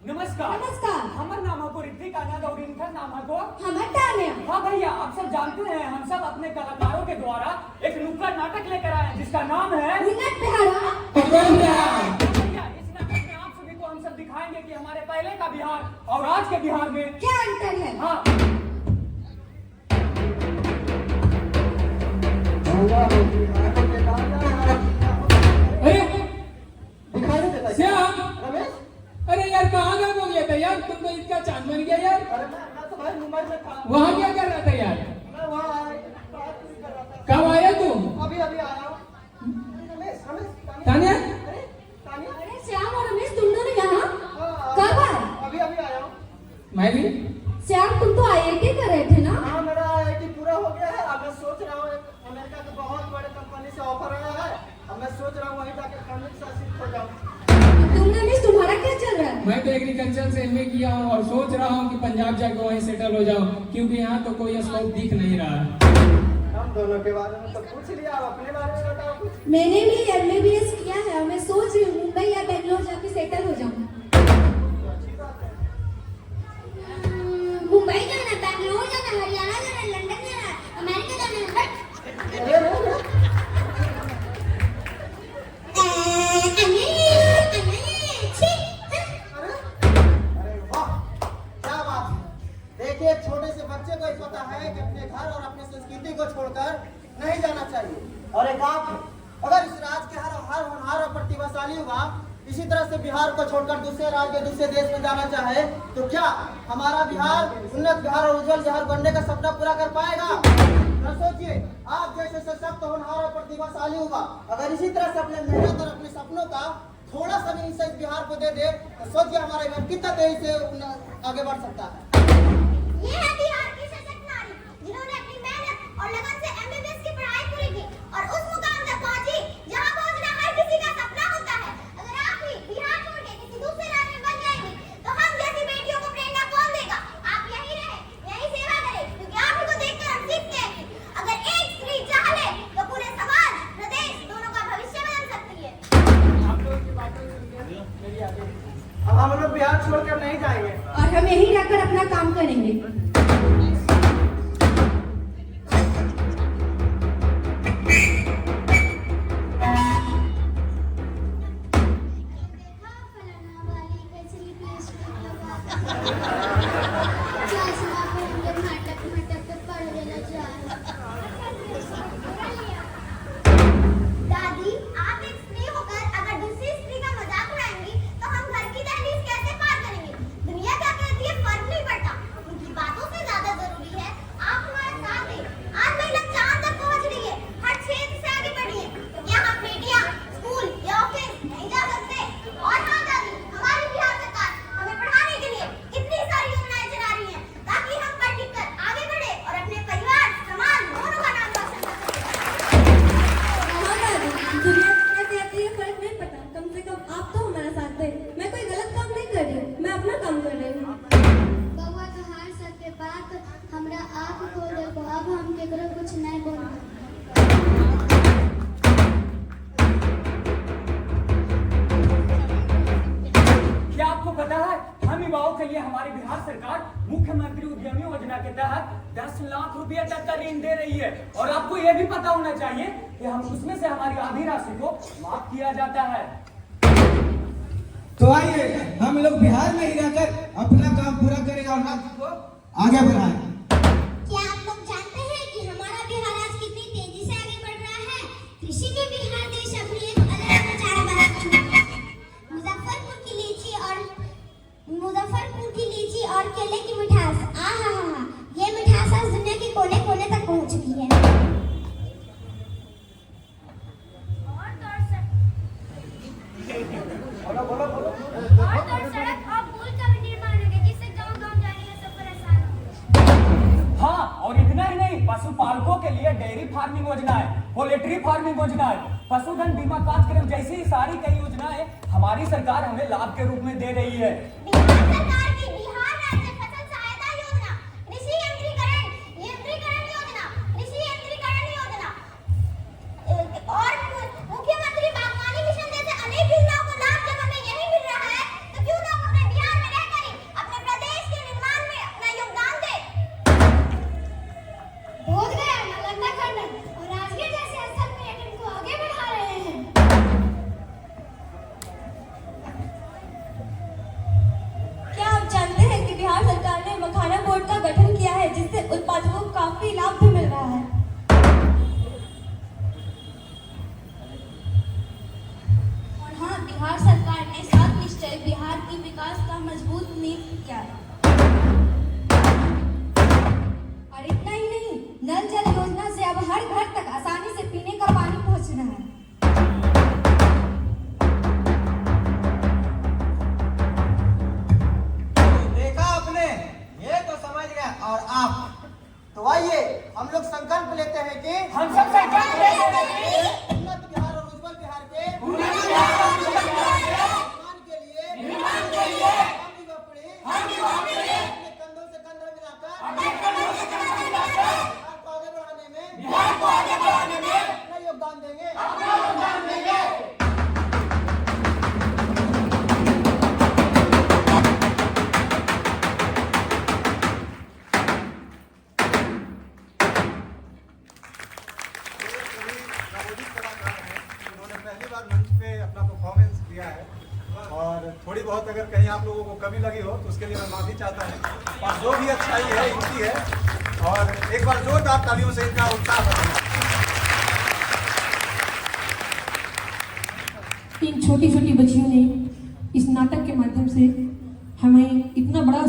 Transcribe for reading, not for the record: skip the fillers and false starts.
नमस्कार। नमस्कार। हमार नाम है ऋतिक आनंद और इनका नाम है हमर तान्या। हाँ भैया, आप सब जानते हैं हम सब अपने कलाकारों के द्वारा एक नुक्कड़ नाटक लेकर आए हैं जिसका नाम है उन्नत बिहारा। भैया, इस नाटक में आप सभी को हम सब दिखाएंगे कि हमारे पहले का बिहार और आज के बिहार में क्या अंतर है? हाँ अरे श्याम, अरे यार कहाँ गायब हो गया था यार? तुम तो इसका चांद बन गया यार। मैं तो भाई मुंबई में था। वहाँ क्या कर रहा था यार? मैं वहाँ बात पूरी कर रहा था। कब आया तुम? अभी अभी आया हूँ। रमेश, तान्या? अरे तान्या? अरे श्याम और रमेश तुम दोनों यहाँ हाँ, कब आए? अभी अभी आया हूँ। मैं भी। श्याम तुम तो IIT कर रहे थे ना? हाँ, मेरा IIT पूरा हो गया है। अब मैं सोच रहा हूँ एक अमेरिका के बहुत बड़े कंपनी से ऑफर आया है। अब मैं सोच रहा हूँ वहीं जाकर कॉलेज से शिफ्ट हो जाऊँ। तुम रमेश तुम्हारा क्या चल रहा है? मैं तो एग्रीकल्चर से MA किया हूँ और सोच रहा हूँ कि पंजाब जाकर वहीं सेटल हो जाऊँ, क्योंकि यहाँ तो कोई स्कोप दिख नहीं रहा है। हम दोनों के बारे में तो पूछ लिया, अब अपने बारे में बताओ कुछ। मैंने भी MBBS किया है और मैं सोच रही हूँ मुंबई या बेंगलोर जाके सेटल हो जाऊँ। मुंबई जाना, बेंगलोर जाना, हरियाणा जाना, लंदन जाना, अमेरिका जाना। अरे वाह, क्या बात है। देखिए, एक छोटे से बच्चे को ही पता है कि अपने घर और अपनी संस्कृति को छोड़कर नहीं जाना चाहिए। और एक आप है, अगर इस राज्य के हर होनहार और प्रतिभाशाली युवा इसी तरह से बिहार को छोड़कर दूसरे राज्य, दूसरे देश में जाना चाहे तो क्या हमारा बिहार उन्नत बिहार और उज्जवल बिहार बनने का सपना पूरा कर पाएगा? तो सोचिए, आप जैसे सशक्त होनहार और प्रतिभाशाली युवा अगर इसी तरह से अपने मेहनत और अपने सपनों का थोड़ा सा भी इस बिहार को दे दे तो सोचिए हमारा बिहार कितना तेजी से आगे बढ़ सकता है। ये है बिहार की सशक्त नारी जिन्होंने अपनी मेहनत और लगन से MBBS की पढ़ाई पूरी की और उस मुकाम तक पहुंची जहां पहुंचना हर किसी का सपना होता है। अगर आप भी बिहार छोड़ के किसी दूसरे राज्य में बन जाएंगे तो हम जैसी बेटियों को प्रेरणा कौन देगा? आप यहीं रहे, यहीं सेवा करें, क्योंकि आप ही को देखकर हम सीखते हैं कि अगर एक स्त्री चाह ले तो पूरे समाज, प्रदेश दोनों का भविष्य बदल सकती है। आप लोगों की बातें सुनकर मेरी आगे अब हम लोग बिहार छोड़कर नहीं जाएंगे और हम यहीं रहकर अपना काम करेंगे। दादी, आप एक स्त्री होकर अगर दूसरी स्त्री का मजाक उड़ाएंगी तो हम घर की दहलीज कैसे पार करेंगे? दुनिया क्या कहती है फर्क नहीं पड़ता, उनकी बातों से ज्यादा जरूरी है आप हमारा साथ दें। आज महिला चांद तक पहुंच रही है, हर क्षेत्र से आगे बढ़ी है, तो क्या हम बेटियां स्कूल या ऑफिस नहीं जा सकते? और हाँ दादी, हमारी बिहार सरकार हमें पढ़ाने के लिए कितनी सारी योजनाएं चला रही है ताकि हम पढ़ लिख कर आगे बढ़े और अपने परिवार, समाज दोनों का नाम रोशन कर सकें। दुनिया कैसे आती है फर्क नहीं पड़ता, कम से कम आप तो हमारा साथ दे। मैं कोई गलत काम नहीं कर रही हूँ, मैं अपना काम कर रही हूँ। बउआ तोहार सबके बात हमरा आँख खोल देबो, अब हम केकरो कुछ नहीं बोलबो। क्या आपको पता है हम युवाओं के लिए हमारी बिहार सरकार मुख्यमंत्री उद्यमी योजना के तहत 10 लाख रुपया तक का ऋण दे रही है और आपको यह भी पता होना चाहिए कि हम उसमें से हमारी आधी राशि को माफ किया जाता है। तो आइए हम लोग बिहार में ही रहकर अपना काम पूरा करें और राज्य को आगे बढ़ाएं। क्या आप लोग जानते हैं कि हमारा बिहार आज कितनी तेजी से आगे बढ़ रहा है? कृषि में बिहार देश अपनी एक अलग नजारा बना चुका है। मुजफ्फरपुर की लीची और केले की मिठास, आहा हा हा, ये मिठास आज दुनिया के कोने कोने तक पहुंच चुकी है। और सड़क अब पुल का भी निर्माण होगा जिससे गांव-गांव जाने का सफर आसान हो। हाँ, और इतना ही नहीं, पशुपालकों के लिए डेयरी फार्मिंग योजना है, पोल्ट्री फार्मिंग योजना है, पशुधन बीमा कार्यक्रम जैसी सारी कई योजनाएं हमारी सरकार हमें लाभ के रूप में दे रही है। बिहार सरकार की बिहार राज्य फसल सहायता योजना, कृषि यंत्रीकरण योजना, कृषि यंत्रीकरण योजना और मुख्यमंत्री बागवानी मिशन जैसे अनेक योजनाओं को लाभ जब हमें यही मिल रहा है तो क्यों ना हम अपने बिहार में बोर्ड का गठन किया है जिससे उत्पादकों को काफी लाभ भी मिल रहा है। और हाँ, बिहार सरकार ने सात निश्चय बिहार की विकास का मजबूत नींव किया है। और इतना ही नहीं, नल जल योजना से अब हर घर तक आसानी से पीने का पानी पहुंच रहा है। देखा आपने, ये तो समझ गया। और आप तो आइए हम लोग संकल्प लेते हैं कि हम सब संकल्प लेते हैं कि उन्नत बिहार और उज्जवल बिहार के निर्माण के लिए हम युवा पीढ़ी अपने कंधों से कंधा मिलाकर बिहार को आगे बढ़ाने में अपना योगदान देंगे। उन्होंने पहली बार मंच पे अपना परफॉर्मेंस दिया है और थोड़ी बहुत अगर कहीं आप लोगों को कमी लगी हो तो उसके लिए मैं माफी चाहता हूँ। और जो भी अच्छाई है इनकी है और एक बार जोरदार तालियों से इनका उत्साह बढ़ाएं। इन छोटी छोटी बच्चियों ने इस नाटक के माध्यम से हमें इतना बड़ा